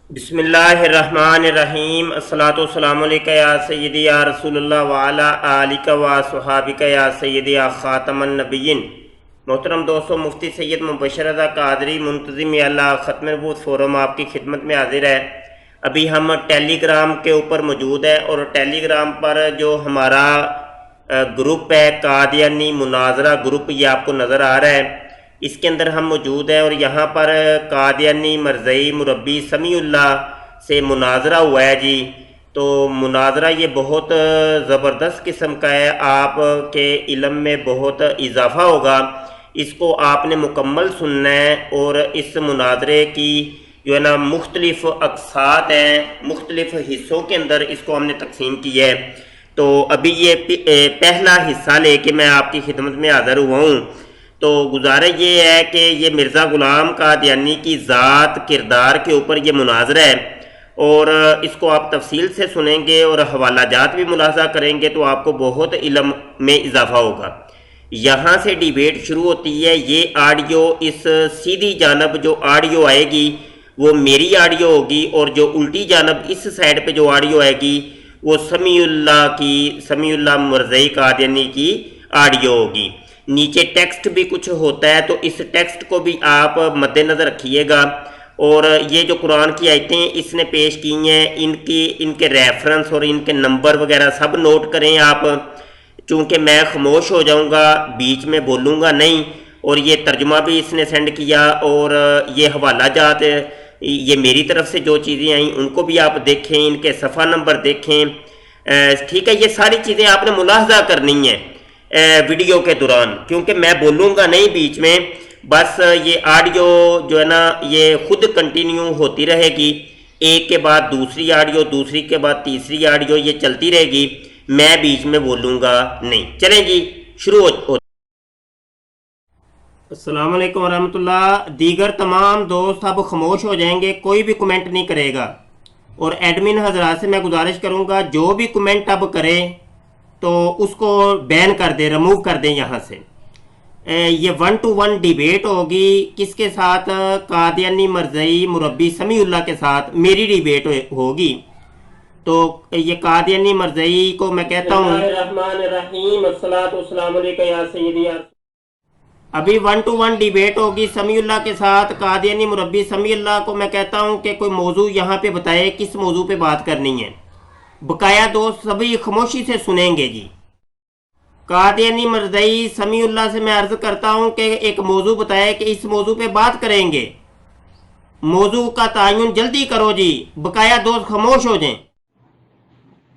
بسم اللہ الرحمن الرحیم، الصلاۃ والسلام علیکہ یا سیدی یا رسول اللہ وعلی آلکہ و صحابکہ یا سیدی یا خاتم النبیین۔ محترم دوستو، مفتی سید مبشر رضا قادری منتظم اللہ ختم نبوت فورم آپ کی خدمت میں حاضر ہے۔ ابھی ہم ٹیلی گرام کے اوپر موجود ہے، اور ٹیلی گرام پر جو ہمارا گروپ ہے قادیانی مناظرہ گروپ، یہ آپ کو نظر آ رہا ہے، اس کے اندر ہم موجود ہیں، اور یہاں پر قادیانی مرزئی مربی سمیع اللہ سے مناظرہ ہوا ہے جی۔ تو مناظرہ یہ بہت زبردست قسم کا ہے، آپ کے علم میں بہت اضافہ ہوگا، اس کو آپ نے مکمل سننا ہے۔ اور اس مناظرے کی جو ہے نا مختلف اقساط ہیں، مختلف حصوں کے اندر اس کو ہم نے تقسیم کی ہے۔ تو ابھی یہ پہلا حصہ لے کے میں آپ کی خدمت میں حاضر ہوا ہوں۔ تو گزارش یہ ہے کہ یہ مرزا غلام قادیانی کی ذات کردار کے اوپر یہ مناظرہ ہے، اور اس کو آپ تفصیل سے سنیں گے اور حوالہ جات بھی ملاحظہ کریں گے تو آپ کو بہت علم میں اضافہ ہوگا۔ یہاں سے ڈیبیٹ شروع ہوتی ہے۔ یہ آڈیو اس سیدھی جانب جو آڈیو آئے گی وہ میری آڈیو ہوگی، اور جو الٹی جانب اس سائڈ پہ جو آڈیو آئے گی وہ سمیع اللہ مرزئی قادیانی کی آڈیو ہوگی۔ نیچے ٹیکسٹ بھی کچھ ہوتا ہے، تو اس ٹیکسٹ کو بھی آپ مد نظر رکھیے گا۔ اور یہ جو قرآن کی آیتیں اس نے پیش کی ہیں، ان کے ریفرنس اور ان کے نمبر وغیرہ سب نوٹ کریں آپ، چونکہ میں خاموش ہو جاؤں گا، بیچ میں بولوں گا نہیں۔ اور یہ ترجمہ بھی اس نے سینڈ کیا، اور یہ حوالہ جات یہ میری طرف سے جو چیزیں آئیں ان کو بھی آپ دیکھیں، ان کے صفحہ نمبر دیکھیں۔ ٹھیک ہے، یہ ساری چیزیں آپ نے ملاحظہ کرنی ہیں ویڈیو کے دوران، کیونکہ میں بولوں گا نہیں بیچ میں، بس یہ آڈیو جو ہے نا یہ خود کنٹینیو ہوتی رہے گی، ایک کے بعد دوسری آڈیو، دوسری کے بعد تیسری آڈیو، یہ چلتی رہے گی، میں بیچ میں بولوں گا نہیں۔ چلیں جی، شروع ہو۔ السلام علیکم ورحمۃ اللہ۔ دیگر تمام دوست اب خاموش ہو جائیں گے، کوئی بھی کمنٹ نہیں کرے گا، اور ایڈمن حضرات سے میں گزارش کروں گا جو بھی کمنٹ اب کرے تو اس کو بین کر دیں، ریموو کر دیں یہاں سے۔ یہ 1-to-1 ڈیبیٹ ہوگی، کس کے ساتھ؟ قادیانی مرزئی مربی سمیع اللہ کے ساتھ میری ڈیبیٹ ہوگی۔ تو یہ قادیانی مرزئی کو میں کہتا ہوں، بسم اللہ الرحمن الرحیم، الصلاۃ والسلام علیکہ یا سیدی۔ ابھی 1-to-1 ڈیبیٹ ہوگی سمیع اللہ کے ساتھ۔ قادیانی مربی سمیع اللہ کو میں کہتا ہوں کہ کوئی موضوع یہاں پہ بتائے، کس موضوع پہ بات کرنی ہے۔ بقایا دوست سبھی خاموشی سے سنیں گے جی۔ قادیانی مرزئی سمیع اللہ سے میں عرض کرتا ہوں کہ ایک موضوع بتائے کہ اس موضوع پہ بات کریں گے، موضوع کا تعین جلدی کرو جی، بقایا دوست خاموش ہو جائیں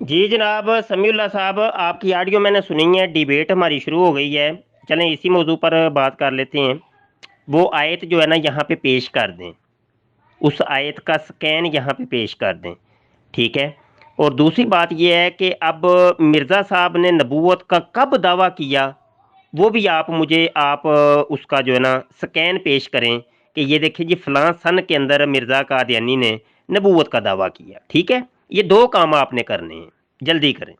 جی۔ جناب سمیع اللہ صاحب، آپ کی آڈیو میں نے سنی ہے، ڈیبیٹ ہماری شروع ہو گئی ہے، چلیں اسی موضوع پر بات کر لیتے ہیں۔ وہ آیت جو ہے نا یہاں پہ پیش کر دیں، اس آیت کا سکین یہاں پہ پیش کر دیں، ٹھیک ہے۔ اور دوسری بات یہ ہے کہ اب مرزا صاحب نے نبوت کا کب دعویٰ کیا، وہ بھی مجھے اس کا جو ہے نا سکین پیش کریں کہ یہ دیکھیں جی فلاں سن کے اندر مرزا قادیانی نے نبوت کا دعویٰ کیا، ٹھیک ہے۔ یہ دو کام آپ نے کرنے ہیں، جلدی کریں۔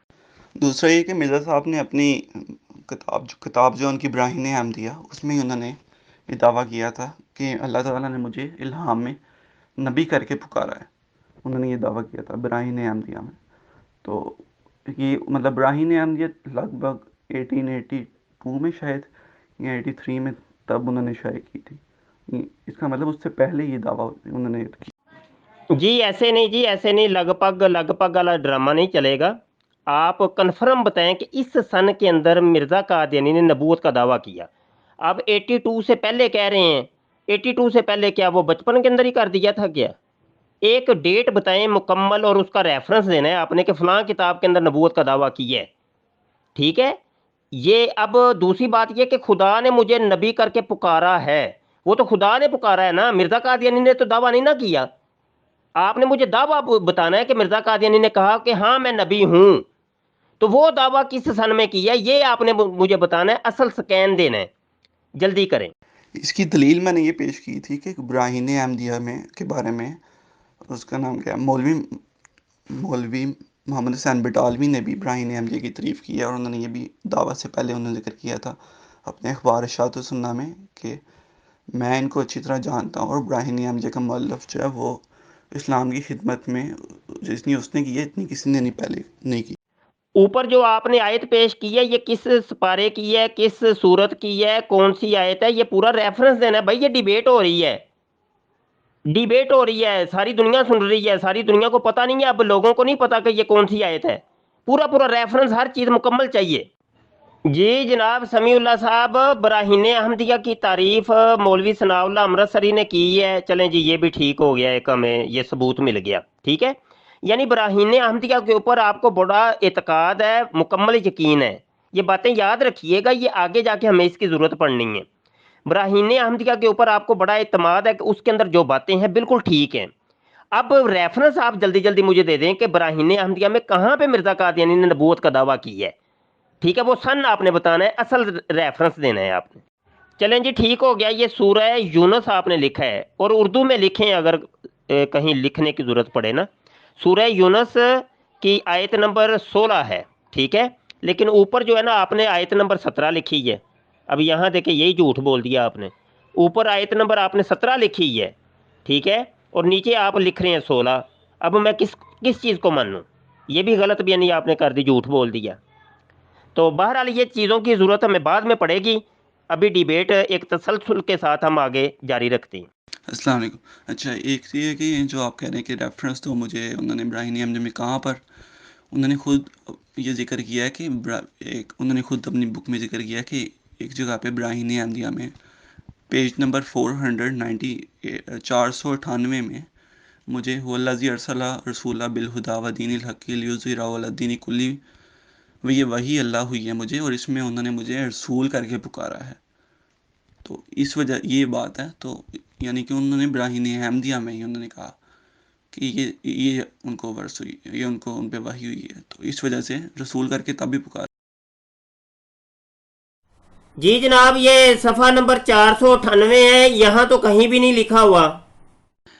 دوسرا یہ کہ مرزا صاحب نے اپنی کتاب جو ان کی براہین احمدیہ، اس میں ہی انہوں نے یہ دعویٰ کیا تھا کہ اللہ تعالیٰ نے مجھے الہام میں نبی کر کے پکارا ہے، انہوں نے یہ دعویٰ کیا تھا براہین احمدیہ میں۔ تو یہ مطلب براہین احمدیہ لگ بھگ 1882 میں شاید یا 83 میں تب انہوں نے شائع کی تھی۔ اس کا مطلب اس سے پہلے یہ دعویٰ انہوں نے کی۔ جی ایسے نہیں، جی ایسے نہیں، لگ پگ والا ڈرامہ نہیں چلے گا۔ آپ کنفرم بتائیں کہ اس سن کے اندر مرزا قادیانی نے نبوت کا دعویٰ کیا۔ اب 82 سے پہلے کہہ رہے ہیں، 82 سے پہلے کیا وہ بچپن کے اندر ہی کر دیا تھا کیا؟ ایک ڈیٹ بتائیں مکمل، اور اس کا ریفرنس دینا ہے آپ نے کہ فلاں کتاب کے اندر نبوت کا دعویٰ کیا ہے، ٹھیک ہے۔ یہ اب دوسری بات یہ کہ خدا نے مجھے نبی کر کے پکارا ہے، وہ تو خدا نے پکارا ہے نا، مرزا قادیانی نے تو دعویٰ نہیں نہ کیا۔ آپ نے مجھے دعویٰ بتانا ہے کہ مرزا قادیانی نے کہا کہ ہاں میں نبی ہوں، تو وہ دعویٰ کس سن میں کیا، یہ آپ نے مجھے بتانا ہے، اصل سکین دینا ہے، جلدی کریں۔ اس کی دلیل میں نے یہ پیش کی تھی کہ براہین احمدیہ میں کے بارے میں، اس کا نام کیا، مولوی محمد حسین بٹالوی نے بھی براہین احمدیہ کی تعریف کی ہے، اور انہوں نے یہ بھی دعویٰ سے پہلے انہوں نے ذکر کیا تھا اپنے اخبار اشاعت السنہ میں کہ میں ان کو اچھی طرح جانتا ہوں، اور براہین احمدیہ کا مؤلف جو ہے وہ اسلام کی خدمت میں جتنی اس نے کی ہے اتنی کسی نے نہیں پہلے نہیں کی۔ اوپر جو آپ نے آیت پیش کی ہے یہ کس سپارے کی ہے، کس صورت کی ہے، کون سی آیت ہے، یہ پورا ریفرنس دینا ہے بھائی، یہ ڈیبیٹ ہو رہی ہے، ڈیبیٹ ہو رہی ہے، ساری دنیا سن رہی ہے، ساری دنیا کو پتہ نہیں ہے، اب لوگوں کو نہیں پتا کہ یہ کون سی آیت ہے، پورا ریفرنس ہر چیز مکمل چاہیے۔ جی جناب سمیع اللہ صاحب، براہین احمدیہ کی تعریف مولوی ثناء اللہ امرتسری نے کی ہے، چلیں جی یہ بھی ٹھیک ہو گیا، ایک ہمیں یہ ثبوت مل گیا، ٹھیک ہے۔ یعنی براہین احمدیہ کے اوپر آپ کو بڑا اعتقاد ہے، مکمل یقین ہے، یہ باتیں یاد رکھیے گا، یہ آگے جا کے ہمیں اس کی ضرورت پڑنی ہے۔ براہین احمدیہ کے اوپر آپ کو بڑا اعتماد ہے کہ اس کے اندر جو باتیں ہیں بالکل ٹھیک ہیں۔ اب ریفرنس آپ جلدی مجھے دے دیں کہ براہین احمدیہ میں کہاں پہ مرزا قادیانی نے نبوت کا دعویٰ کی ہے، ٹھیک ہے، وہ سن آپ نے بتانا ہے، اصل ریفرنس دینا ہے آپ نے۔ چلیں جی ٹھیک ہو گیا، یہ سورہ یونس آپ نے لکھا ہے، اور اردو میں لکھیں اگر کہیں لکھنے کی ضرورت پڑے نا، سورہ یونس کی آیت نمبر 16 ہے، ٹھیک ہے، لیکن اوپر جو ہے نا آپ نے آیت نمبر 17 لکھی ہے، اب یہاں دیکھیں یہی جھوٹ بول دیا آپ نے، اوپر آیت نمبر آپ نے 17 لکھی ہے، ٹھیک ہے، اور نیچے آپ لکھ رہے ہیں 16، اب میں کس چیز کو مانوں؟ یہ بھی غلط بیانی آپ نے کر دی، جھوٹ بول دیا۔ تو بہرحال یہ چیزوں کی ضرورت ہمیں بعد میں پڑے گی، ابھی ڈیبیٹ ایک تسلسل کے ساتھ ہم آگے جاری رکھتے ہیں۔ السلام علیکم۔ اچھا، ایک یہ ہے کہ جو آپ کہہ رہے ہیں کہ ریفرنس تو مجھے انہوں نے براہین احمدیہ میں کہاں پر انہوں نے خود یہ ذکر کیا ہے کہ انہوں نے خود اپنی بک میں ذکر کیا ہے کہ ایک جگہ پہ براہین احمدیہ میں پیج نمبر 490 498 میں مجھے هو الذی ارسل رسولہ بالہدی ودین الحق لیظہرہ علی الدین کلہ، یہ وہی اللہ ہوئی ہے مجھے، اور اس میں انہوں نے مجھے رسول کر کے پکارا ہے۔ تو اس وجہ یہ بات ہے، تو یعنی کہ انہوں نے براہین احمدیہ میں ہی انہوں نے کہا کہ یہ ان کو ورس ہوئی، یہ ان پہ وحی ہوئی ہے، تو اس وجہ سے رسول کر کے تب بھی پکارا۔ جی جناب یہ صفحہ نمبر 498 ہے، یہاں تو کہیں بھی نہیں لکھا ہوا۔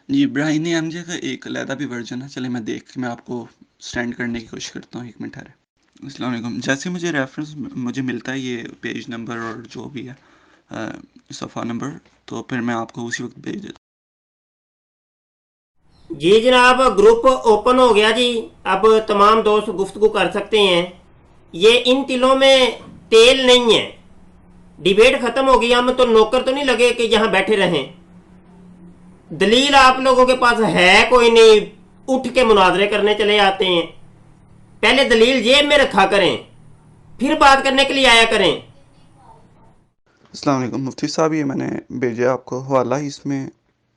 جی براہین احمدیہ کا ایک علیحدہ بھی ورژن ہے، چلے میں آپ کو سینڈ کرنے کی کوشش کرتا ہوں، ایک منٹ ہے۔ السلام علیکم۔ جیسے مجھے ریفرنس مجھے ملتا ہے یہ پیج نمبر اور جو بھی ہے صفحہ نمبر، تو پھر میں آپ کو اسی وقت بھیج دیتا جی جناب گروپ اوپن ہو گیا جی، اب تمام دوست گفتگو کر سکتے ہیں، یہ ان تلوں میں تیل نہیں ہے، ڈیبیٹ ختم ہو گئی، ہم تو نوکر تو نہیں لگے کہ یہاں بیٹھے رہیں، دلیل آپ لوگوں کے پاس ہے کوئی نہیں، اٹھ کے مناظرے کرنے چلے آتے ہیں، پہلے دلیل جیب میں رکھا کریں پھر بات کرنے کے لیے آیا کریں۔ السلام علیکم مفتی صاحب، یہ میں نے بھیجا آپ کو حوالہ ہی، اس میں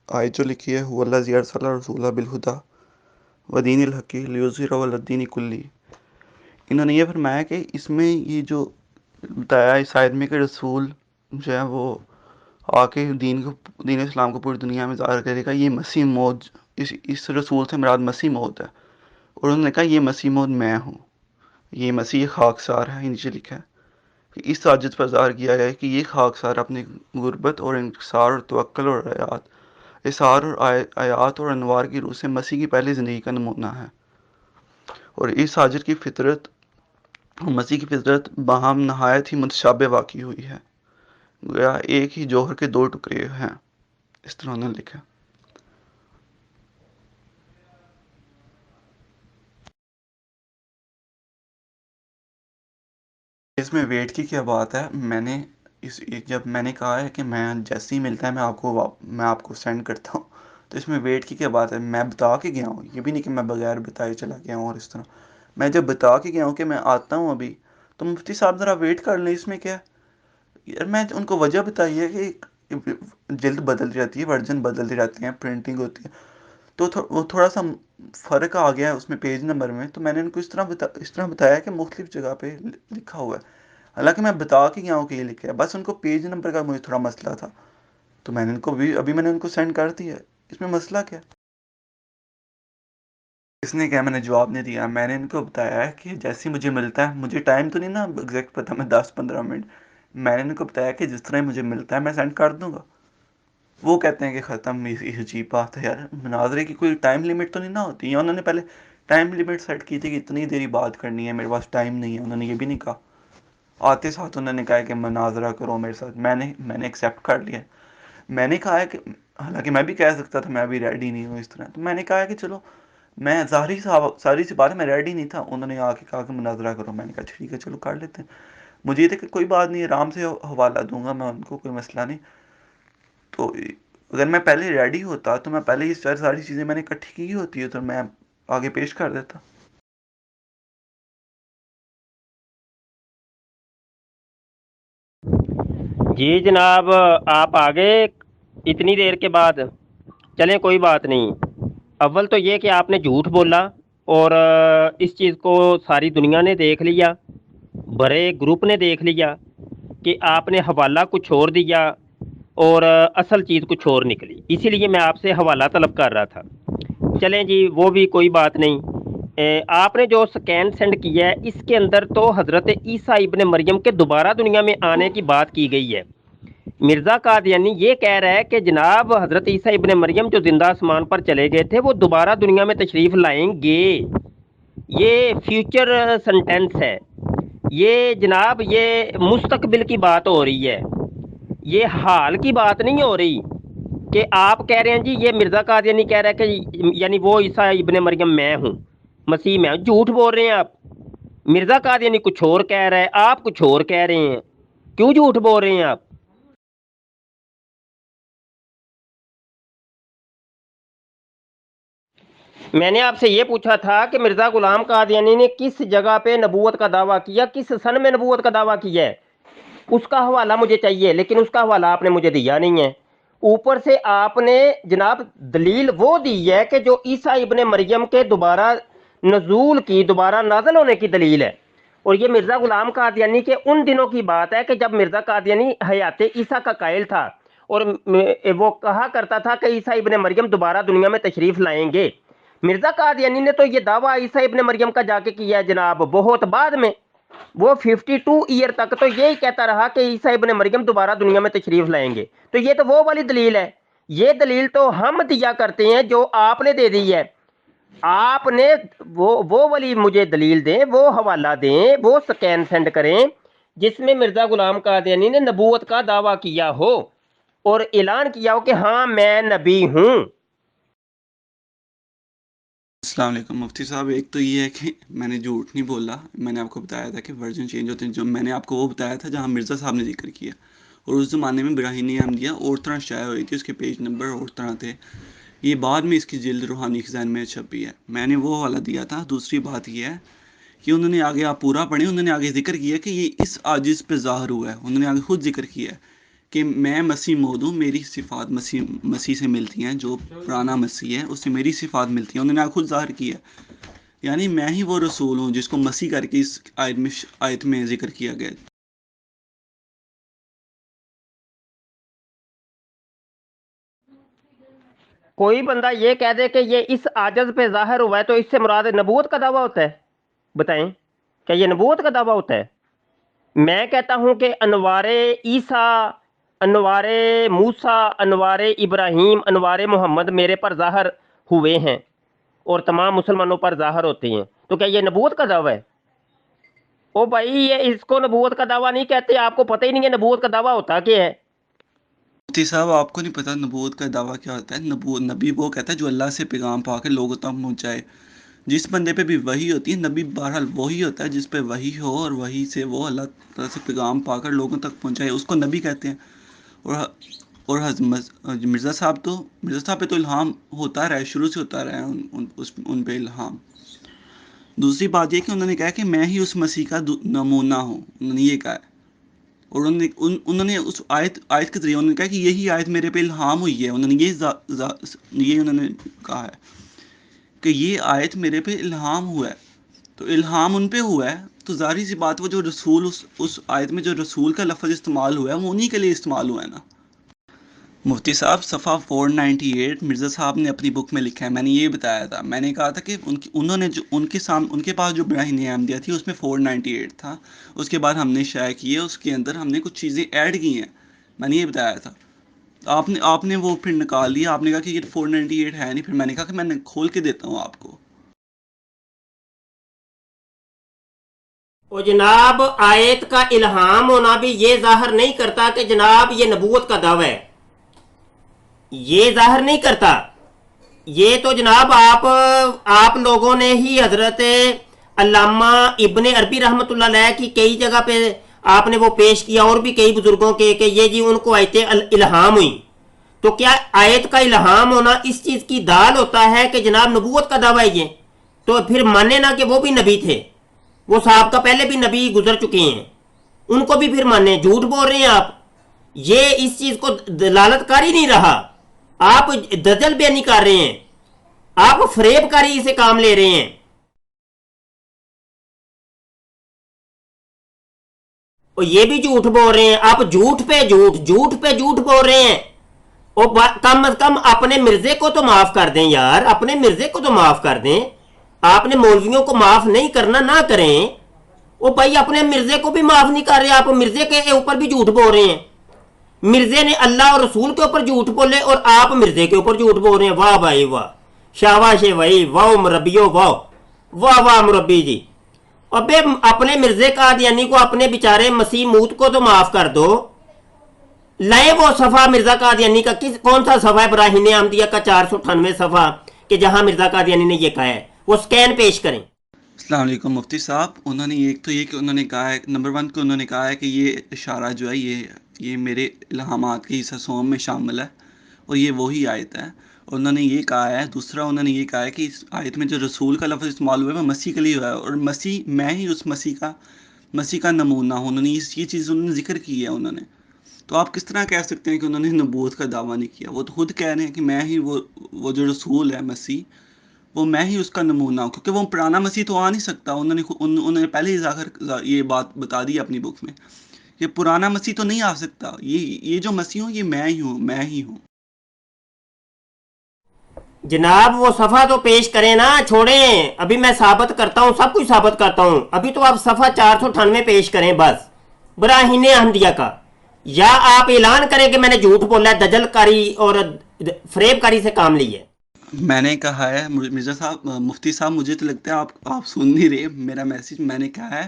آیت جو لکھی ہے هو الذی ارسل رسولہ بالہدی ودین الحق لیظہرہ علی الدین کلہ، انہوں نے یہ فرمایا کہ اس میں یہ جو بتایا اس آیت میں کہ رسول جو ہے وہ آ کے دین اسلام کو پوری دنیا میں ظاہر کرے گا، یہ مسیح موعود، اس رسول سے مراد مسیح موعود ہے، اور انہوں نے کہا یہ مسیح موعود میں ہوں، یہ مسیح خاکسار ہے، نیچے لکھا ہے کہ اس ساجد پر ظاہر کیا گیا ہے کہ یہ خاکسار اپنی غربت اور انکسار اور توکل اور اثار اور آیات اور انوار کی روح سے مسیح کی پہلی زندگی کا نمونہ ہے، اور اس ساجد کی فطرت اور مسیح کی فطرت باہم نہایت ہی متشابہ واقع ہوئی ہے، گویا ایک ہی جوہر کے دو ٹکڑے ہیں، اس طرح انہوں نے لکھا۔ اس میں ویٹ کی کیا بات ہے، میں نے جب میں نے کہا ہے کہ میں جیسے ہی ملتا ہے میں آپ کو سینڈ کرتا ہوں، تو اس میں ویٹ کی کیا بات ہے، میں بتا کے گیا ہوں، یہ بھی نہیں کہ میں بغیر بتائے چلا گیا ہوں، اور اس طرح میں جب بتا کے گیا ہوں کہ میں آتا ہوں ابھی، تو مفتی صاحب ذرا ویٹ کر لیں، اس میں کیا ہے یار، میں ان کو وجہ بتائی ہے کہ جلد بدلتی رہتی ہے، ورژن بدلتی رہتی ہیں، پرنٹنگ ہوتی ہے، تو وہ تھوڑا سا فرق آ گیا ہے اس میں پیج نمبر میں، تو میں نے ان کو اس طرح بتایا کہ مختلف جگہ پہ لکھا ہوا ہے، حالانکہ میں بتا کے گیا ہوں کہ یہ لکھا ہے، بس ان کو پیج نمبر کا مجھے تھوڑا مسئلہ تھا، تو میں نے ان کو ابھی میں نے ان کو سینڈ کر دیا ہے، اس میں مسئلہ کیا؟ اس نے کیا، میں نے جواب نہیں دیا، میں نے ان کو بتایا ہے کہ جیسے ہی مجھے ملتا ہے، مجھے ٹائم تو نہیں نا ایگزیکٹ پتہ، میں 10-15 منٹ، میں نے ان کو بتایا کہ جس طرح مجھے ملتا ہے میں سینڈ کر دوں گا، وہ کہتے ہیں کہ ختم، یہ عجیب بات ہے یار، مناظرے کی کوئی ٹائم لمٹ تو نہیں نہ ہوتی، یا انہوں نے پہلے ٹائم لمٹ سیٹ کی تھی کہ اتنی دیر بات کرنی ہے، میرے پاس ٹائم نہیں ہے، انہوں نے یہ بھی نہیں کہا، آتے ساتھ انہوں نے کہا کہ مناظرہ کرو میرے ساتھ، میں نے ایکسیپٹ کر لیا، میں نے کہا ہے کہ حالانکہ میں بھی کہہ سکتا تھا میں ابھی ریڈی نہیں ہوں اس طرح. تو میں نے کہا کہ چلو میں ساری سی بات ہے میں ریڈی نہیں تھا. انہوں نے آ کے کہا کہ مناظرہ کرو. میں نے کہا ٹھیک ہے چلو کر لیتے ہیں. مجھے یہ تھا کہ کوئی بات نہیں آرام سے حوالہ دوں گا میں ان کو, کوئی مسئلہ نہیں. تو اگر میں پہلے ریڈی ہوتا تو میں پہلے یہ ساری چیزیں میں نے اکٹھی کی ہوتی ہے تو میں آگے پیش کر دیتا. جی جناب آپ آ گئے اتنی دیر کے بعد. چلیں کوئی بات نہیں. اول تو یہ کہ آپ نے جھوٹ بولا اور اس چیز کو ساری دنیا نے دیکھ لیا, بڑے گروپ نے دیکھ لیا کہ آپ نے حوالہ کچھ اور دیا اور اصل چیز کچھ اور نکلی. اسی لیے میں آپ سے حوالہ طلب کر رہا تھا. چلیں جی وہ بھی کوئی بات نہیں. آپ نے جو سکین سینڈ کیا ہے اس کے اندر تو حضرت عیسیٰ ابن مریم کے دوبارہ دنیا میں آنے کی بات کی گئی ہے. مرزا قادیانی یہ کہہ رہا ہے کہ جناب حضرت عیسیٰ ابن مریم جو زندہ آسمان پر چلے گئے تھے وہ دوبارہ دنیا میں تشریف لائیں گے. یہ فیوچر سنٹینس ہے. یہ جناب یہ مستقبل کی بات ہو رہی ہے, یہ حال کی بات نہیں ہو رہی کہ آپ کہہ رہے ہیں جی یہ مرزا قادیانی کہہ رہا ہے کہ یعنی وہ عیسیٰ ابن مریم میں ہوں, مسیح میں ہوں. جھوٹ بول رہے ہیں آپ. مرزا قادیانی کچھ اور کہہ رہا ہے, آپ کچھ اور کہہ رہے ہیں. کیوں جھوٹ بول رہے ہیں آپ؟ میں نے آپ سے یہ پوچھا تھا کہ مرزا غلام قادیانی نے کس جگہ پہ نبوت کا دعویٰ کیا, کس سن میں نبوت کا دعویٰ کیا ہے, اس کا حوالہ مجھے چاہیے. لیکن اس کا حوالہ آپ نے مجھے دیا نہیں ہے. اوپر سے آپ نے جناب دلیل وہ دی ہے کہ جو عیسیٰ ابن مریم کے دوبارہ نزول کی, دوبارہ نازل ہونے کی دلیل ہے. اور یہ مرزا غلام قادیانی کے ان دنوں کی بات ہے کہ جب مرزا قادیانی حیات عیسیٰ کا قائل تھا اور وہ کہا کرتا تھا کہ عیسیٰ ابن مریم دوبارہ دنیا میں تشریف لائیں گے. مرزا قادیانی نے تو یہ دعویٰ عیسیٰ ابن مریم کا جا کے کیا ہے جناب بہت بعد میں. وہ 52 ایئر تک تو یہی کہتا رہا کہ عیسیٰ ابن مریم دوبارہ دنیا میں تشریف لائیں گے. تو یہ تو وہ والی دلیل ہے. یہ دلیل تو ہم دیا کرتے ہیں جو آپ نے دے دی ہے. آپ نے وہ والی مجھے دلیل دیں, وہ حوالہ دیں, وہ سکین سینڈ کریں جس میں مرزا غلام قادیانی نے نبوت کا دعویٰ کیا ہو اور اعلان کیا ہو کہ ہاں میں نبی ہوں. السلام علیکم مفتی صاحب. ایک تو یہ ہے کہ میں نے جھوٹ نہیں بولا. میں نے آپ کو بتایا تھا کہ ورژن چینج ہوتے ہیں. جو میں نے آپ کو وہ بتایا تھا جہاں مرزا صاحب نے ذکر کیا, اور اس زمانے میں براہین احمدیہ اور طرح شائع ہوئی تھی, اس کے پیج نمبر اور طرح تھے. یہ بعد میں اس کی جلد روحانی خزان میں چھپی ہے. میں نے وہ حوالہ دیا تھا. دوسری بات یہ ہے کہ انہوں نے آگے, آپ پورا پڑھیں, انہوں نے آگے ذکر کیا کہ یہ اس عاجز پہ ظاہر ہوا ہے. انہوں نے آگے خود ذکر کیا ہے کہ میں مسیح مود ہوں, میری صفات مسیح سے ملتی ہیں, جو پرانا مسیح ہے اس سے میری صفات ملتی ہیں. انہوں نے آگے خود ظاہر کیا, یعنی میں ہی وہ رسول ہوں جس کو مسیح کر کے اس آیت میں ذکر کیا گیا. کوئی بندہ یہ کہہ دے کہ یہ اس عاجز پہ ظاہر ہوا ہے تو اس سے مراد نبوت کا دعویٰ ہوتا ہے؟ بتائیں, کیا یہ نبوت کا دعویٰ ہوتا ہے؟ میں کہتا ہوں کہ انوار عیسیٰ, انوار موسیٰ, انوار ابراہیم, انوار محمد میرے پر ظاہر ہوئے ہیں اور تمام مسلمانوں پر ظاہر ہوتے ہیں. تو کیا یہ نبوت کا دعویٰ ہے؟ او بھائی یہ اس کو نبوت کا دعویٰ نہیں کہتے. آپ کو پتہ ہی نہیں ہے نبوت کا دعویٰ ہوتا کیا ہے. مفتی صاحب آپ کو نہیں پتا نبوت کا دعویٰ کیا ہوتا ہے؟ نبی وہ کہتا ہے جو اللہ سے پیغام پا کے لوگوں تک پہنچائے. جس بندے پہ بھی وحی ہوتی ہے, نبی بہرحال وہی ہوتا ہے جس پہ وحی ہو اور وہی سے وہ اللہ تعالیٰ سے پیغام پا کر لوگوں تک پہنچائے, اس کو نبی کہتے ہیں. اور مرزا صاحب پہ تو الہام ہوتا رہا ہے, شروع سے ہوتا رہا ہے ان پہ الہام. دوسری بات یہ کہ انہوں نے کہا کہ میں ہی اس مسیح کا نمونہ ہوں. انہوں نے یہ کہا ہے, اور انہوں نے اس آیت کے ذریعے انہوں نے کہا کہ یہی آیت میرے پہ الہام ہوئی ہے. انہوں نے یہ انہوں نے کہا ہے کہ یہ آیت میرے پہ الہام ہوا ہے. تو الہام ان پہ ہوا ہے تو ظاہری سی بات, وہ جو رسول اس آیت میں جو رسول کا لفظ استعمال ہوا ہے وہ انہی کے لیے استعمال ہوا ہے نا. مفتی صاحب صفحہ 498 مرزا صاحب نے اپنی بک میں لکھا ہے. میں نے یہ بتایا تھا, میں نے کہا تھا کہ انہوں نے جو ان کے پاس جو براہین احمدیہ تھی اس میں 498 تھا. اس کے بعد ہم نے شائع کیے, اس کے اندر ہم نے کچھ چیزیں ایڈ کی ہیں. میں نے یہ بتایا تھا. آپ نے وہ پھر نکال لیا. آپ نے کہا کہ یہ 498 ہے نہیں. پھر میں نے کہا کہ میں کھول کے دیتا ہوں آپ کو. او جناب آیت کا الہام ہونا بھی یہ ظاہر نہیں کرتا کہ جناب یہ نبوت کا دعویٰ ہے. یہ ظاہر نہیں کرتا. یہ تو جناب آپ لوگوں نے ہی حضرت علامہ ابن عربی رحمۃ اللہ علیہ کی کئی جگہ پہ آپ نے وہ پیش کیا، اور بھی کئی بزرگوں کے، کہ یہ جی ان کو آیتیں الہام ہوئی. تو کیا آیت کا الہام ہونا اس چیز کی دال ہوتا ہے کہ جناب نبوت کا دعویٰ یہ؟ تو پھر مانے نا کہ وہ بھی نبی تھے، وہ صاحب کا پہلے بھی نبی گزر چکے ہیں، ان کو بھی پھر مانے. جھوٹ بول رہے ہیں آپ. یہ اس چیز کو دلالت کر ہی نہیں رہا. آپ دجل بیانی کر رہے ہیں، آپ فریب کاری سے کام لے رہے ہیں. اور یہ بھی جھوٹ بول رہے ہیں آپ. جھوٹ پہ جھوٹ بول رہے ہیں. اور کم از کم اپنے مرزے کو تو معاف کر دیں یار، اپنے مرزے کو تو معاف کر دیں. آپ نے مولویوں کو معاف نہیں کرنا، نہ کریں. وہ بھائی اپنے مرزے کو بھی معاف نہیں کر رہے، آپ مرزے کے اوپر بھی جھوٹ بول رہے ہیں. مرزے نے اللہ اور رسول کے اوپر جھوٹ بولے اور آپ مرزے کے اوپر جھوٹ بول رہے ہیں. واہ بھائی واہ، شاباش بھائی، واہ مربیو، واہ واہ واہ مربی جی. ابے اپنے مرزے قادیانی کو، اپنے بیچارے مسیح موت کو تو معاف کر دو. لائے وہ صفحہ مرزا قادیانی کا، کون سا صفحہ ابراہیم احمدیہ کا 498 صفحہ کہ جہاں مرزا قادیانی نے یہ کہا ہے، وہ سکین پیش کریں. السلام علیکم مفتی صاحب. انہوں نے ایک تو یہ کہ انہوں نے کہا ہے، نمبر 1 کہ انہوں نے کہا ہے کہ یہ اشارہ جو ہے یہ میرے الہامات کی سسوم میں شامل ہے اور یہ وہی آیت ہے. انہوں نے یہ کہا ہے. دوسرا انہوں نے یہ کہا ہے کہ اس آیت میں جو رسول کا لفظ استعمال ہوا ہے وہ مسیح کے لیے ہوا ہے، اور مسیح میں ہی اس مسیح کا نمونہ ہوں. انہوں نے یہ چیز انہوں نے ذکر کی ہے. انہوں نے تو آپ کس طرح کہہ سکتے ہیں کہ انہوں نے نبوت کا دعویٰ نہیں کیا؟ وہ تو خود کہہ رہے ہیں کہ میں ہی وہ جو رسول ہے مسیح، وہ میں ہی اس کا نمونہ ہوں. کیونکہ وہ پرانا مسیح تو آ نہیں سکتا. انہوں نے پہلے ہی یہ بات بتا دی اپنی بک میں کہ پرانا مسیح تو نہیں آ سکتا. یہ جو مسیح ہوں یہ میں ہی ہوں. جناب وہ صفحہ تو پیش کریں نا، چھوڑیں. ابھی میں ثابت کرتا ہوں، سب کچھ ثابت کرتا ہوں. ابھی تو آپ صفحہ 498 پیش کریں بس، براہین احمدیہ کا. یا آپ اعلان کریں کہ میں نے جھوٹ بولا ہے، دجل کاری اور فریب کاری سے کام لی ہے. میں نے کہا ہے مرزا صاحب، مفتی صاحب، مجھے تو لگتا ہے آپ سن نہیں رہے میرا میسیج. میں نے کہا ہے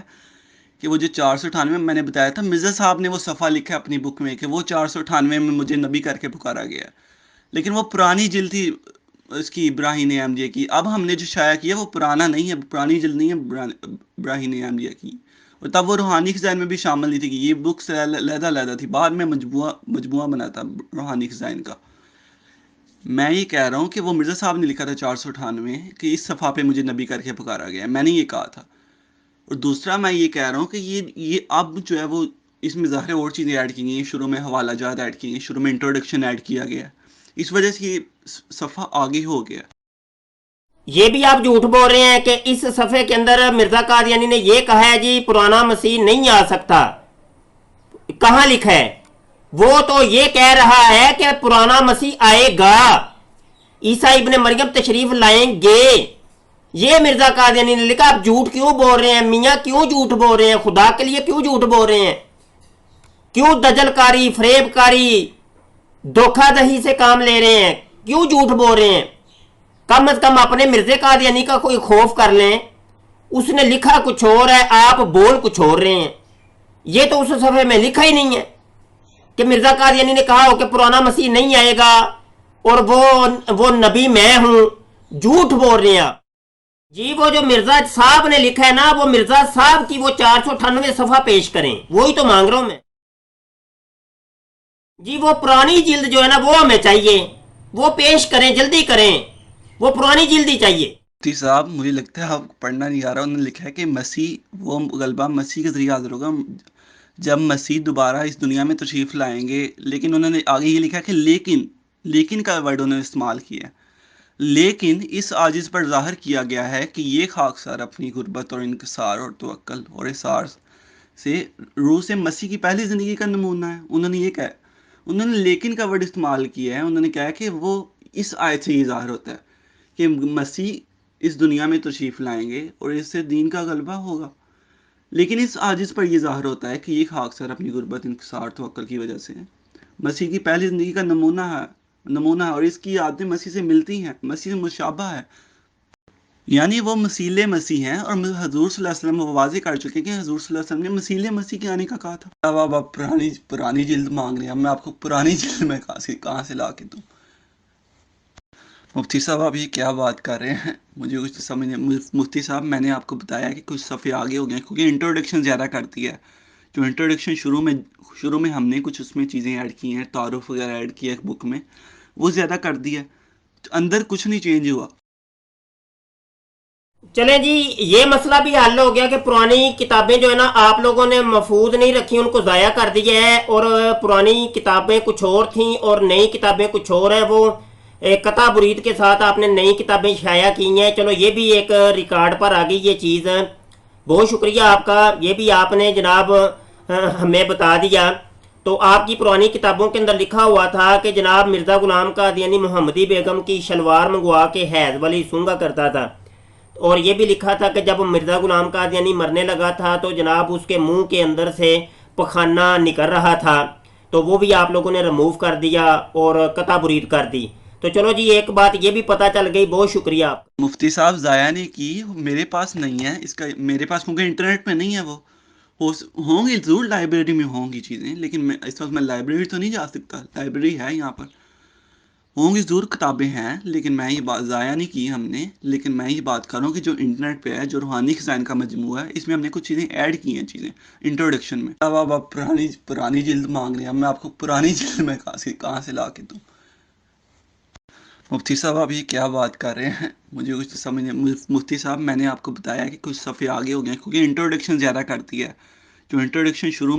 کہ وہ جو 498 میں نے بتایا تھا، مرزا صاحب نے وہ صفحہ لکھا ہے اپنی بک میں کہ وہ 498 میں مجھے نبی کر کے پکارا گیا. لیکن وہ پرانی جلد تھی اس کی، براہین احمدیہ کی. اب ہم نے جو شائع کیا وہ پرانا نہیں ہے، پرانی جلد نہیں ہے براہین احمدیہ کی. اور تب وہ روحانی خزائن میں بھی شامل نہیں تھی کہ یہ بکس علیحدہ تھی. بعد میں مجموعہ بنا تھا روحانی خزائن کا. میں یہ کہہ رہا ہوں کہ وہ مرزا صاحب نے لکھا تھا 498 کہ اس صفحہ پہ مجھے نبی کر کے پکارا گیا. میں نے یہ کہا تھا. اور دوسرا میں یہ کہہ رہا ہوں کہ یہ اب جو ہے وہ اس میں ظاہر اور چیزیں ایڈ کی گئی ہیں. شروع میں حوالہ جات ایڈ کی گئی، شروع میں انٹروڈکشن ایڈ کیا گیا. اس وجہ سے یہ صفحہ آگے ہو گیا. یہ بھی آپ جھوٹ بول رہے ہیں کہ اس صفحے کے اندر مرزا قادیانی نے یہ کہا ہے جی پرانا مسیح نہیں آ سکتا. کہاں لکھا ہے؟ وہ تو یہ کہہ رہا ہے کہ پرانا مسیح آئے گا، عیسیٰ ابن مریم تشریف لائیں گے. یہ مرزا قادیانی نے لکھا. آپ جھوٹ کیوں بول رہے ہیں میاں؟ کیوں جھوٹ بول رہے ہیں؟ خدا کے لیے کیوں جھوٹ بول رہے ہیں؟ کیوں دجل کاری، فریب کاری، دھوکہ دہی سے کام لے رہے ہیں؟ کیوں جھوٹ بول رہے ہیں؟ کم از کم اپنے مرزا قادیانی کا کوئی خوف کر لیں. اس نے لکھا کچھ اور ہے، آپ بول کچھ اور رہے ہیں. یہ تو اس صفحے میں لکھا ہی نہیں ہے کہ مرزا قادیانی نے کہا ہو کہ پرانا مسیح نہیں آئے گا اور وہ نبی میں ہوں. جھوٹ بول رہے ہیں آپ جی. وہ جو مرزا صاحب نے لکھا ہے نا، وہ مرزا صاحب کی وہ 498 صفحہ پیش کریں. وہی تو مانگ رہا ہوں میں جی. وہ پرانی جلد جو ہے نا وہ ہمیں چاہیے، وہ پیش کریں، جلدی کریں. وہ پرانی جلد ہی چاہیے. مفتی صاحب مجھے لگتا ہے آپ پڑھنا نہیں آ رہا. انہوں نے لکھا ہے کہ مسیح، وہ غلبہ مسیح کے ذریعے حاضر ہوگا جب مسیح دوبارہ اس دنیا میں تشریف لائیں گے. لیکن انہوں نے آگے یہ لکھا کہ لیکن کا ورڈ انہوں نے استعمال کیا. لیکن اس عاجز پر ظاہر کیا گیا ہے کہ یہ خاکسار اپنی غربت اور انکسار اور توکل اور احسار سے روح سے مسیح کی پہلی زندگی کا نمونہ ہے. انہوں نے یہ کہا. انہوں نے لیکن کا ورڈ استعمال کیا ہے. انہوں نے کہا کہ وہ اس آیت سے یہ ظاہر ہوتا ہے کہ مسیح اس دنیا میں تشریف لائیں گے اور اس سے دین کا غلبہ ہوگا. لیکن اس عاجز پر یہ ظاہر ہوتا ہے کہ یہ خاکسار اپنی غربت، انکسار، توکل کی وجہ سے مسیح کی پہلی زندگی کا نمونہ ہے، اور اس کی عادتیں مسیح سے ملتی ہیں، مسیح سے مشابہ ہے. یعنی وہ مسیل مسیح ہیں. اور حضور صلی اللہ علیہ وسلم وہ واضح کر چکے کہ حضور صلی اللہ علیہ وسلم نے مسیل مسیح کے آنے کا کہا تھا. اب آپ پرانی جلد مانگ رہے ہیں. میں آپ کو پرانی جلد میں کہاں سے لا کے دوں؟ مفتی صاحب آپ یہ کیا بات کر رہے ہیں؟ مجھے کچھ سمجھ نہیں۔ مفتی صاحب میں نے آپ کو بتایا کہ کچھ صفحے آگے ہو گئے ہیں کیونکہ انٹروڈکشن زیادہ کرتی ہے۔ جو انٹروڈکشن شروع میں ہم نے کچھ اس میں چیزیں ایڈ کی ہیں، تعارف وغیرہ ایڈ کیا ہے بک میں، وہ زیادہ کر دیا ہے، اندر کچھ نہیں چینج ہوا۔ چلیں جی، یہ مسئلہ بھی حل ہو گیا کہ پرانی کتابیں جو ہے نا آپ لوگوں نے محفوظ نہیں رکھی، ان کو ضائع کر دیا ہے، اور پرانی کتابیں کچھ اور تھیں اور نئی کتابیں کچھ اور ہیں، وہ قطع برید کے ساتھ آپ نے نئی کتابیں شائع کی ہیں۔ چلو یہ بھی ایک ریکارڈ پر آ گئی یہ چیز، بہت شکریہ آپ کا، یہ بھی آپ نے جناب ہمیں بتا دیا۔ تو آپ کی پرانی کتابوں کے اندر لکھا ہوا تھا کہ جناب مرزا غلام قادیانی محمدی بیگم کی شلوار منگوا کے حیض والی سونگا کرتا تھا، اور یہ بھی لکھا تھا کہ جب مرزا غلام قادیانی مرنے لگا تھا تو جناب اس کے منہ کے اندر سے پخانہ نکل رہا تھا، تو وہ بھی آپ لوگوں نے ریموو کر دیا اور قطع برید کر دی۔ تو چلو جی، ایک بات یہ بھی پتہ چل گئی، بہت شکریہ آپ کا۔ مفتی صاحب ضائع نہیں کی، میرے پاس نہیں ہے اس کا، میرے پاس کیونکہ انٹرنیٹ پہ نہیں ہے وہ، ہوں گی ضرور، لائبریری میں ہوں گی چیزیں، لیکن اس وقت میں لائبریری تو نہیں جا سکتا، لائبریری ہے یہاں پر، ہوں گی ضرور کتابیں ہیں، لیکن میں یہ بات ضائع نہیں کی ہم نے، لیکن میں یہ بات کر رہا ہوں کہ جو انٹرنیٹ پہ ہے، جو روحانی خزائن کا مجموعہ ہے، اس میں ہم نے کچھ چیزیں ایڈ کی ہیں، چیزیں انٹروڈکشن میں۔ اب آپ پرانی جلد مانگ رہے ہیں، میں آپ کو پرانی جلد میں کہاں سے لا کے دوں؟ مفتی صاحب آپ یہ کیا بات کر رہے ہیں؟ مجھے کچھ سمجھ نہیں۔ مفتی صاحب میں نے آپ کو بتایا کہ کچھ صفحے آگے ہو گئے ہیں کیونکہ انٹروڈکشن زیادہ کرتی ہے۔ جو انٹروڈکشن شروع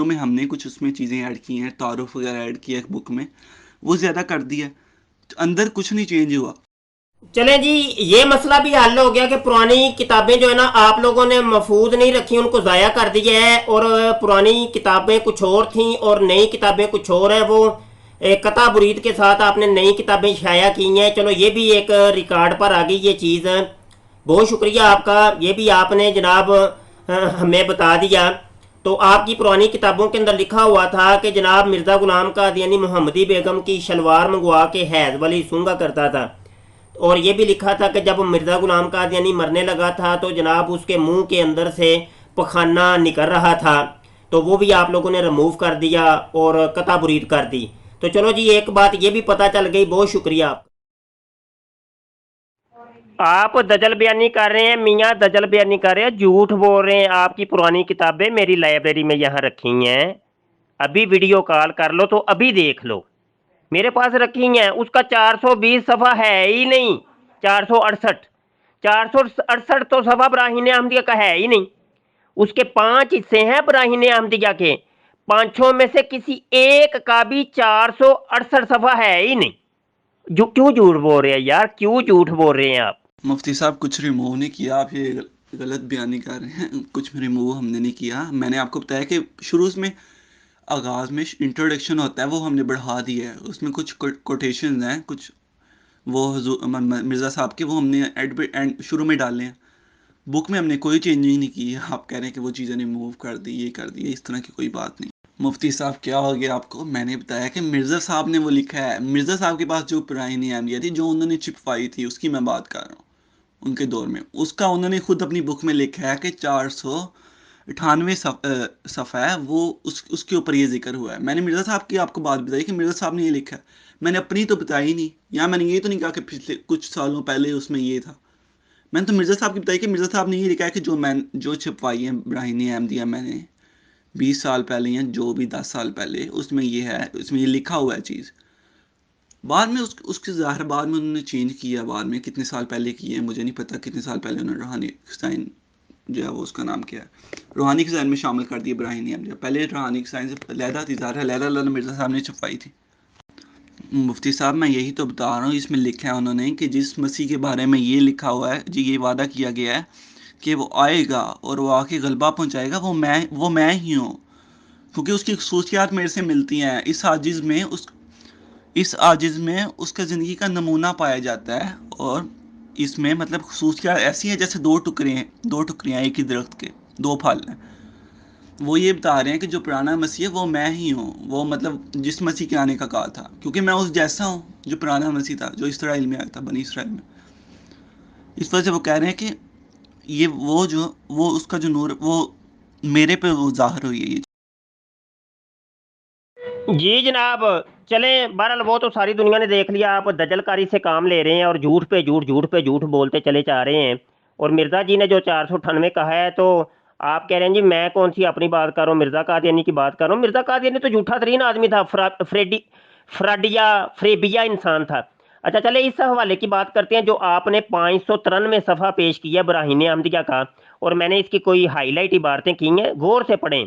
میں ہم نے کچھ اس میں چیزیں ایڈ کی ہیں، تعارف وغیرہ ایڈ کیا ہے بک میں، وہ زیادہ کر دیا ہے، اندر کچھ نہیں چینج ہوا۔ چلیں جی، یہ مسئلہ بھی حل ہو گیا کہ پرانی کتابیں جو ہے نا آپ لوگوں نے محفوظ نہیں رکھی، ان کو ضائع کر دیا ہے، اور پرانی کتابیں کچھ اور تھیں اور نئی کتابیں کچھ اور ہیں، وہ قطع برید کے ساتھ آپ نے نئی کتابیں شائع کی ہیں۔ چلو یہ بھی ایک ریکارڈ پر آ گئی یہ چیز، بہت شکریہ آپ کا، یہ بھی آپ نے جناب ہمیں بتا دیا۔ تو آپ کی پرانی کتابوں کے اندر لکھا ہوا تھا کہ جناب مرزا غلام قادیانی محمدی بیگم کی شلوار منگوا کے حیض والی سونگا کرتا تھا، اور یہ بھی لکھا تھا کہ جب مرزا غلام قادیانی مرنے لگا تھا تو جناب اس کے منہ کے اندر سے پخانہ نکل رہا تھا، تو وہ بھی آپ لوگوں نے ریموو کر دیا اور قطع برید کر دی۔ تو چلو جی، ایک بات یہ بھی پتہ چل گئی، بہت شکریہ آپ کا۔ آپ دجل بیانی کر رہے ہیں، میاں دجل بیانی کر رہے ہیں، جھوٹ بول رہے ہیں۔ آپ کی پرانی کتابیں میری لائبریری میں یہاں رکھی ہیں، ابھی ویڈیو کال کر لو تو ابھی دیکھ لو، میرے پاس رکھی ہیں۔ اس کا 420 صفحہ ہے ہی نہیں، 468 تو صفحہ براہین احمدیہ کا ہے ہی نہیں۔ اس کے 5 حصے ہیں براہین احمدیہ کے، 5 میں سے کسی ایک کا بھی 468 صفحہ ہے ہی نہیں۔ جو کیوں جھوٹ بول رہے ہیں یار، کیوں جھوٹ بول رہے ہیں آپ؟ مفتی صاحب کچھ ریموو نہیں کیا، آپ یہ غلط بیانی کر رہے ہیں، کچھ ریموو ہم نے نہیں کیا۔ میں نے آپ کو بتایا کہ شروع میں آغاز میں انٹروڈکشن ہوتا ہے، وہ ہم نے بڑھا دیا ہے، اس میں کچھ کوٹیشنز ہیں، کچھ وہ مرزا صاحب کے، وہ ہم نے شروع میں ڈالے ہیں، بک میں ہم نے کوئی چینج نہیں کی۔ آپ کہہ رہے ہیں کہ وہ چیزیں ریموو کر دی، یہ کر دی، اس طرح کی کوئی بات نہیں۔ مفتی صاحب کیا ہو گیا آپ کو؟ میں نے بتایا کہ مرزا صاحب نے وہ لکھا ہے، مرزا صاحب کے پاس جو پرانی احمدیہ تھی، جو انہوں نے چھپوائی تھی، اس کی میں بات کر رہا ہوں، ان کے دور میں، اس کا انہوں نے خود اپنی بک میں لکھا ہے کہ 498 صفحہ ہے، وہ اس کے اوپر یہ ذکر ہوا ہے۔ میں نے مرزا صاحب کی آپ کو بات بتائی کہ مرزا صاحب نے یہ لکھا ہے، میں نے اپنی تو بتائی نہیں، یا میں نے یہ تو نہیں کہا کہ پچھلے کچھ سالوں پہلے اس میں یہ تھا، میں نے تو مرزا صاحب کی بتائی کہ مرزا صاحب نے یہ لکھا ہے کہ جو چھپوائی ہے براہین احمدیہ میں نے 20 سال پہلے یا جو بھی 10 سال پہلے، اس میں یہ ہے، اس میں یہ لکھا ہوا ہے چیز۔ بعد میں اس کے ظاہر بعد میں انہوں نے چینج کیا، بعد میں کتنے سال پہلے کیے ہیں مجھے نہیں پتا، کتنے سال پہلے انہوں نے روحانی خزائن جو ہے وہ اس کا نام کیا ہے، روحانی خزائن میں شامل کر دی براہین احمدیہ، پہلے روحانی خزائن سے علیحدہ تھی، ظاہر ہے علیحدہ اللہ مرزا صاحب نے چھپوائی تھی۔ مفتی صاحب میں یہی تو بتا رہا ہوں، اس میں لکھا ہے انہوں نے کہ جس مسیح کے بارے میں یہ لکھا ہوا ہے جی، یہ وعدہ کیا گیا ہے کہ وہ آئے گا اور وہ آ کے غلبہ پہنچائے گا، وہ میں ہی ہوں، کیونکہ اس کی خصوصیات میرے سے ملتی ہیں، اس عاجز میں اس کا زندگی کا نمونہ پایا جاتا ہے، اور اس میں مطلب خصوصیات ایسی ہیں جیسے دو ٹکریاں ایک ہی درخت کے، 2 پھل ہیں۔ وہ یہ بتا رہے ہیں کہ جو پرانا مسیح ہے وہ میں ہی ہوں، وہ مطلب جس مسیح کے آنے کا کہا تھا، کیونکہ میں اس جیسا ہوں جو پرانا مسیح تھا، جو اسرائیل میں آیا تھا، بنی اسرائیل میں۔ اس وجہ سے وہ کہہ رہے ہیں کہ یہ وہ اس کا جو نور وہ میرے پہ وہ ظاہر ہوئی ہے یہ۔ جی جناب، چلیں بہرحال وہ تو ساری دنیا نے دیکھ لیا، آپ دجل کاری سے کام لے رہے ہیں اور جھوٹ پہ جھوٹ جھوٹ پہ جھوٹ بولتے چلے جا رہے ہیں۔ اور مرزا جی نے جو 498 کہا ہے تو آپ کہہ رہے ہیں جی میں کون سی اپنی بات کر رہا ہوں، مرزا قادیانی کی بات کر رہا ہوں۔ مرزا قادیانی تو جھوٹا ترین آدمی تھا، فریبیا انسان تھا۔ اچھا چلے اس حوالے کی بات کرتے ہیں جو آپ نے 593 صفحہ پیش کیا براہین احمدیہ کا، اور میں نے اس کی کوئی ہائی لائٹ عبارتیں کی ہیں، غور سے پڑھیں۔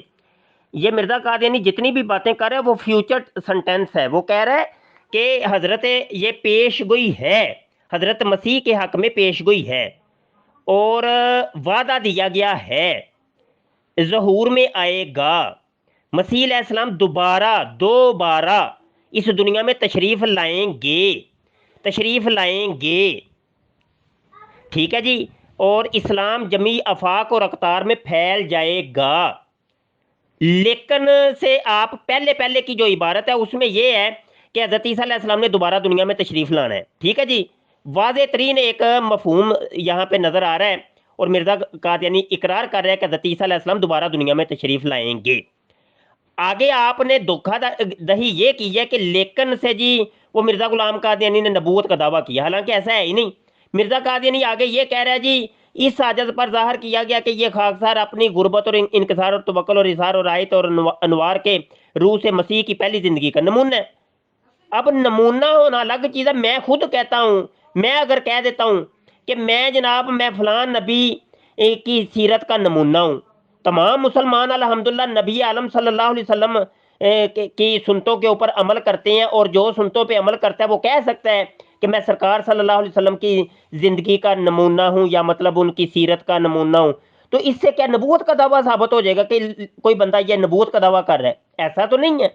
یہ مرزا قادیانی جتنی بھی باتیں کر رہے ہیں وہ فیوچر سنٹینس ہے، وہ کہہ رہا ہے کہ حضرت یہ پیش گوئی ہے، حضرت مسیح کے حق میں پیش گوئی ہے، اور وعدہ دیا گیا ہے، ظہور میں آئے گا، مسیح علیہ السلام دوبارہ اس دنیا میں تشریف لائیں گے، ٹھیک ہے جی، اور اسلام جمیع آفاق اور اقطار میں پھیل جائے گا۔ لیکن سے آپ پہلے کی جو عبارت ہے اس میں یہ ہے کہ حضرت عیسیٰ علیہ السلام نے دوبارہ دنیا میں تشریف لانا ہے، ٹھیک ہے جی، واضح ترین ایک مفہوم یہاں پہ نظر آ رہا ہے، اور مرزا قادیانی اقرار کر رہا ہے کہ حضرت عیسیٰ علیہ السلام دوبارہ دنیا میں تشریف لائیں گے۔ آگے آپ نے دھوکہ دہی یہ کی ہے کہ لیکن سے جی وہ مرزا غلام قادیانی نے نبوت کا دعویٰ کیا، حالانکہ ایسا ہے ہی نہیں۔ مرزا قادیانی آگے یہ کہہ رہا ہے جی اس عجز پر ظاہر کیا گیا کہ یہ خاکسار اپنی غربت اور انکسار اور توکل اور اظہار اور آیت اور انوار کے روح سے مسیح کی پہلی زندگی کا نمونہ ہے۔ اب نمونہ ہونا الگ چیز ہے، میں خود کہتا ہوں، میں اگر کہہ دیتا ہوں کہ میں جناب میں فلاں نبی کی سیرت کا نمونہ ہوں، تمام مسلمان الحمدللہ نبی عالم صلی اللہ علیہ وسلم کی سنتوں کے اوپر عمل کرتے ہیں، اور جو سنتوں پہ عمل کرتا ہے وہ کہہ سکتا ہے کہ میں سرکار صلی اللہ علیہ وسلم کی زندگی کا نمونہ ہوں، یا مطلب ان کی سیرت کا نمونہ ہوں، تو اس سے کیا نبوت کا دعویٰ ثابت ہو جائے گا کہ کوئی بندہ یہ نبوت کا دعویٰ کر رہا ہے؟ ایسا تو نہیں ہے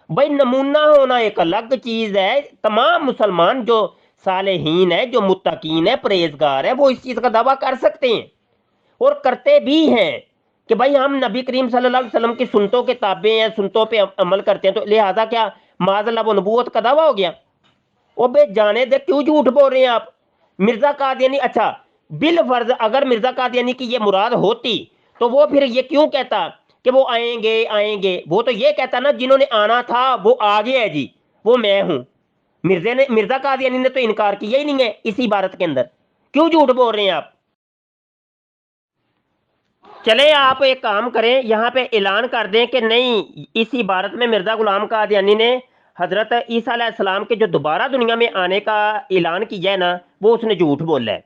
بھائی، نمونہ ہونا ایک الگ چیز ہے۔ تمام مسلمان جو صالحین ہیں، جو متقین ہیں، پرہیزگار ہیں، وہ اس چیز کا دعویٰ کر سکتے ہیں اور کرتے بھی ہیں کہ بھائی ہم نبی کریم صلی اللہ علیہ وسلم کی سنتوں کے تابع ہیں، سنتوں پہ عمل کرتے ہیں، تو لہٰذا کیا معاذ اللہ وہ نبوت کا دعویٰ ہو گیا؟ وہ بے جانے دے کیوں جھوٹ بول رہے ہیں آپ؟ مرزا قادیانی اچھا بالفرض اگر مرزا قادیانی کی یہ مراد ہوتی تو وہ پھر یہ کیوں کہتا کہ وہ آئیں گے؟ وہ تو یہ کہتا نا جنہوں نے آنا تھا وہ آ گیا ہے جی، وہ میں ہوں۔ مرزا قادیانی نے تو انکار کیا ہی نہیں ہے اس عبارت کے اندر، کیوں جھوٹ بول رہے ہیں آپ؟ چلے آپ ایک کام کریں، یہاں پہ اعلان کر دیں کہ نہیں، اس عبارت میں مرزا غلام قادیانی نے حضرت عیسیٰ علیہ السلام کے جو دوبارہ دنیا میں آنے کا اعلان کیا ہے نا، وہ اس نے جھوٹ بولا ہے۔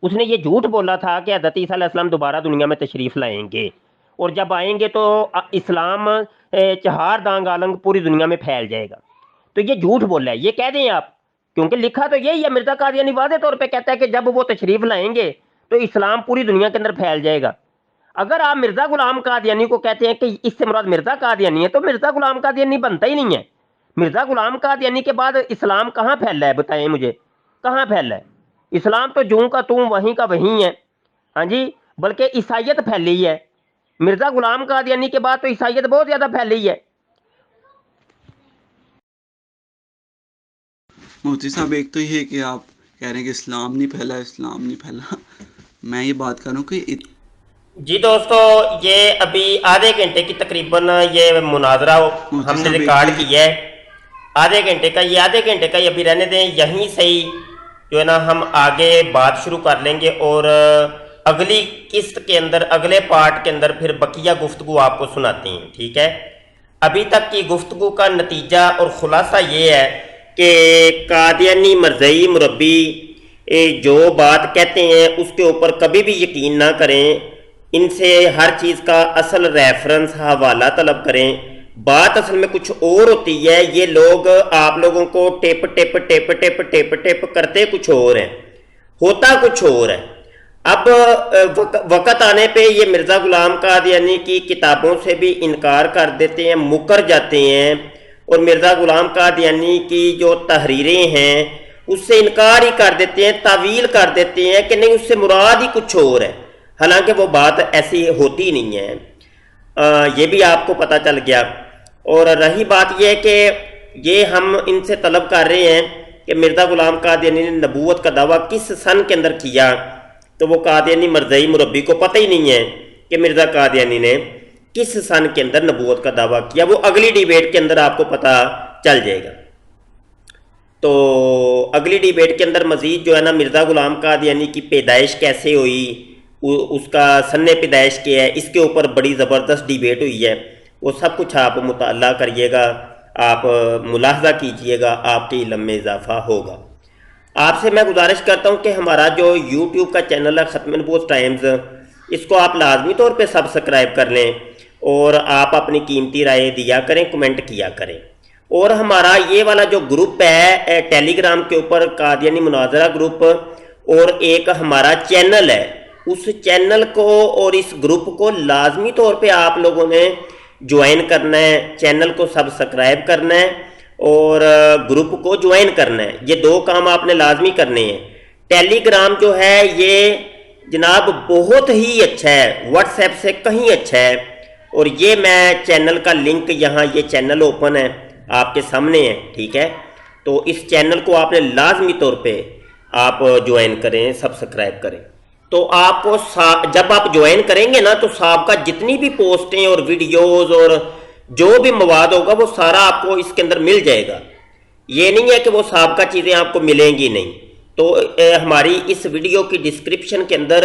اس نے یہ جھوٹ بولا تھا کہ حضرت عیسیٰ علیہ السلام دوبارہ دنیا میں تشریف لائیں گے، اور جب آئیں گے تو اسلام چہار دانگ آلنگ پوری دنیا میں پھیل جائے گا، تو یہ جھوٹ بولا ہے، یہ کہہ دیں آپ، کیونکہ لکھا تو یہی ہے۔ مرزا قادیانی واضح طور پہ کہتا ہے کہ جب وہ تشریف لائیں گے تو اسلام پوری دنیا کے اندر پھیل جائے گا۔ اگر آپ مرزا غلام قادیانی کو کہتے ہیں کہ اس سے مراد مرزا قادیانی ہے، تو مرزا غلام قادیانی بنتا ہی نہیں ہے۔ مرزا غلام قادیانی کے بعد اسلام کہاں پھیلا ہے؟ بتائیں مجھے، کہاں پھیلا ہے؟ اسلام تو جوں کا توں وہیں کا وہیں ہے، ہاں جی، بلکہ عیسائیت پھیلی ہے۔ مرزا غلام قادیانی کے بعد تو عیسائیت بہت زیادہ پھیلی ہے۔ مفتی صاحب ایک تو یہ کہ آپ کہہ رہے ہیں کہ اسلام نہیں پھیلا، میں یہ بات کروں کہ جی دوستو، یہ ابھی آدھے گھنٹے کی تقریباً یہ مناظرہ ہم نے ریکارڈ کیا ہے، آدھے گھنٹے کا، یہ آدھے گھنٹے کا یہ ابھی رہنے دیں، یہیں سے ہی جو ہے نا ہم آگے بات شروع کر لیں گے، اور اگلی قسط کے اندر، اگلے پارٹ کے اندر پھر بقیہ گفتگو آپ کو سناتے ہیں، ٹھیک ہے؟ ابھی تک کی گفتگو کا نتیجہ اور خلاصہ یہ ہے کہ قادیانی مرزئی مربی جو بات کہتے ہیں اس کے اوپر کبھی بھی یقین نہ کریں، ان سے ہر چیز کا اصل ریفرنس حوالہ طلب کریں۔ بات اصل میں کچھ اور ہوتی ہے، یہ لوگ آپ لوگوں کو ٹپ کرتے کچھ اور ہیں، ہوتا کچھ اور ہے۔ اب وقت آنے پہ یہ مرزا غلام قادیانی کی کتابوں سے بھی انکار کر دیتے ہیں، مکر جاتے ہیں، اور مرزا غلام قادیانی کی جو تحریریں ہیں اس سے انکار ہی کر دیتے ہیں، تعویل کر دیتے ہیں کہ نہیں اس سے مراد ہی کچھ اور ہے، حالانکہ وہ بات ایسی ہوتی نہیں ہے۔ یہ بھی آپ کو پتہ چل گیا۔ اور رہی بات یہ کہ یہ ہم ان سے طلب کر رہے ہیں کہ مرزا غلام قادیانی نے نبوت کا دعویٰ کس سن کے اندر کیا، تو وہ قادیانی مرزئی مربی کو پتہ ہی نہیں ہے کہ مرزا قادیانی نے کس سن کے اندر نبوت کا دعویٰ کیا، وہ اگلی ڈیبیٹ کے اندر آپ کو پتہ چل جائے گا۔ تو اگلی ڈیبیٹ کے اندر مزید جو ہے نا مرزا غلام قادیانی کی پیدائش کیسے ہوئی، اس کا سن پیدائش کیا ہے، اس کے اوپر بڑی زبردست ڈیبیٹ ہوئی ہے، وہ سب کچھ آپ مطالعہ کریے گا، آپ ملاحظہ کیجئے گا، آپ کے علم میں اضافہ ہوگا۔ آپ سے میں گزارش کرتا ہوں کہ ہمارا جو یوٹیوب کا چینل ہے ختم نبوت ٹائمز، اس کو آپ لازمی طور پہ سبسکرائب کر لیں اور آپ اپنی قیمتی رائے دیا کریں، کمنٹ کیا کریں۔ اور ہمارا یہ والا جو گروپ ہے ٹیلی گرام کے اوپر قادیانی مناظرہ گروپ، اور ایک ہمارا چینل ہے، اس چینل کو اور اس گروپ کو لازمی طور پہ آپ لوگوں نے جوائن کرنا ہے، چینل کو سبسکرائب کرنا ہے اور گروپ کو جوائن کرنا ہے۔ یہ دو کام آپ نے لازمی کرنے ہیں۔ ٹیلی گرام جو ہے یہ جناب بہت ہی اچھا ہے، واٹس ایپ سے کہیں اچھا ہے، اور یہ میں چینل کا لنک یہاں، یہ چینل اوپن ہے آپ کے سامنے ہے، ٹھیک ہے؟ تو اس چینل کو آپ نے لازمی طور پہ آپ جوائن کریں، سبسکرائب کریں۔ تو آپ کو جب آپ جوائن کریں گے نا تو سابقہ جتنی بھی پوسٹیں اور ویڈیوز اور جو بھی مواد ہوگا وہ سارا آپ کو اس کے اندر مل جائے گا۔ یہ نہیں ہے کہ وہ سابقہ چیزیں آپ کو ملیں گی نہیں۔ تو ہماری اس ویڈیو کی ڈسکرپشن کے اندر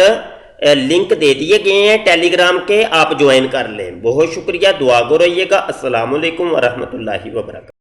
لنک دے دیے گئے ہیں ٹیلی گرام کے، آپ جوائن کر لیں۔ بہت شکریہ، دعا گو رہیے گا۔ السلام علیکم ورحمۃ اللہ وبرکاتہ۔